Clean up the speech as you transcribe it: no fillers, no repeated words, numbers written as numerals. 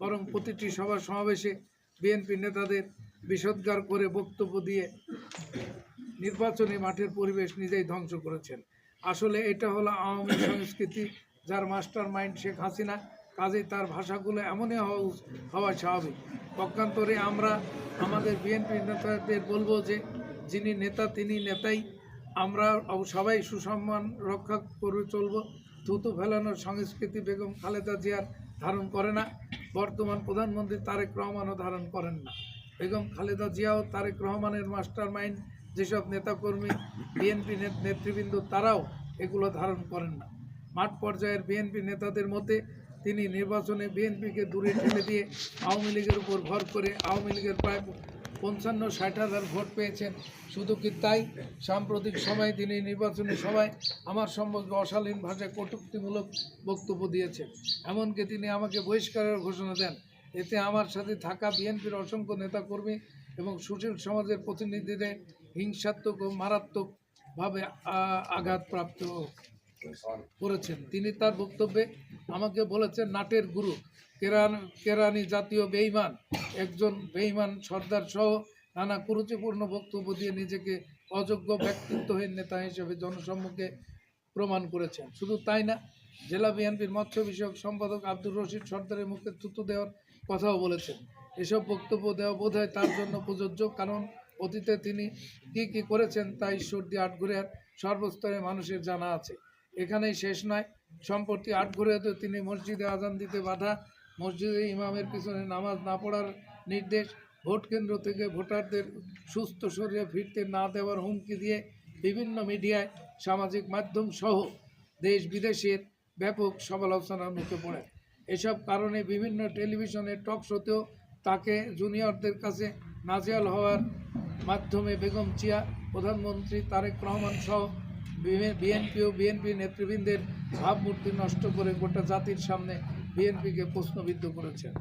বরং প্রতিটি সভা সমাবেশে বিএনপি নেতাদের বিষোদ্গার করে বক্তব্য দিয়ে নির্বাচনী মাঠের পরিবেশ নিজেই ধ্বংস করেছেন। আসলে এটা হলো আওয়ামী সংস্কৃতি, যার মাস্টার মাইন্ড শেখ হাসিনা। কাজেই তার ভাষাগুলো এমনই হওয়া স্বাভাবিক। পক্ষান্তরে আমরা আমাদের বিএনপি নেতাদের বলবো যে যিনি নেতা তিনি নেতাই। আমরা সবাই সুসম্মান রক্ষা করে চলব। থুতু ফেলানোর সংস্কৃতি বেগম খালেদা জিয়ার ধারণ করে না, বর্তমান প্রধানমন্ত্রী তারেক রহমানও ধারণ করেন না। বেগম খালেদা জিয়াও তারেক রহমানের মাস্টার মাইন্ড যেসব নেতাকর্মী বিএনপি নেতৃবৃন্দ তারাও এগুলো ধারণ করেন না। মাঠ পর্যায়ের বিএনপি নেতাদের মধ্যে তিনি নির্বাচনে বিএনপিকে দূরে ঠেলে দিয়ে আওয়ামী লীগের উপর ভর করে আওয়ামী লীগের প্রায় ৫৫-৬০ ভোট পেয়েছেন। শুধু কি তাই, সাম্প্রতিক সময়ে তিনি নির্বাচনী সভায় আমার সম্পর্কে অশালীন ভাষায় কটূক্তিমূলক বক্তব্য দিয়েছেন। এমনকি তিনি আমাকে বহিষ্কারের ঘোষণা দেন। এতে আমার সাথে থাকা বিএনপির অসংখ্য নেতাকর্মী এবং সুশীল সমাজের প্রতিনিধিদের হিংসাত্মক ও মারাত্মকভাবে আঘাতপ্রাপ্ত করেছেন। তিনি তার বক্তব্যে আমাকে বলেছেন নাটের গুরু, কেরানি জাতীয় বেঈমান, একজন বেঈমান সর্দার সহ নানা কুরুচিপূর্ণ বক্তব্য দিয়ে নিজেকে অযোগ্য ব্যক্তিত্বহীন নেতা হিসেবে জনসম্মুখে প্রমাণ করেছেন। শুধু তাই না, জেলা বিএনপির মৎস্য বিষয়ক সম্পাদক আব্দুর রশিদ সর্দারের মুখে থুতু দেওয়ার কথাও বলেছেন। এসব বক্তব্য দেওয়া বোধহয় তার জন্য প্রযোজ্য, কারণ অতীতে তিনি কী করেছেন তা ঈশ্বরদী আটঘরিয়ার সর্বস্তরের মানুষের জানা আছে। এখানেই শেষ নয়, সম্প্রতি আটঘরিয়াতে তিনি মসজিদে আজান দিতে বাধা, মসজিদে ইমামের পিছনে নামাজ না পড়ার নির্দেশ, ভোট কেন্দ্র থেকে ভোটারদের সুস্থ শরীরে ফিরতে না দেওয়ার হুমকি দিয়ে বিভিন্ন মিডিয়ায়, সামাজিক মাধ্যম সহ দেশ বিদেশের ব্যাপক সমালোচনার মুখে পড়ে। এসব কারণে বিভিন্ন টেলিভিশনের টক শোতেও তাকে জুনিয়রদের কাছে নাজেহাল হওয়ার মাধ্যমে বেগম জিয়া, প্রধানমন্ত্রী তারেক রহমান সহ বিএনপি ও বিএনপি নেতৃবৃন্দের ভাবমূর্তি নষ্ট করে গোটা জাতির সামনে বিএনপিকে প্রশ্নবিদ্ধ করেছেন।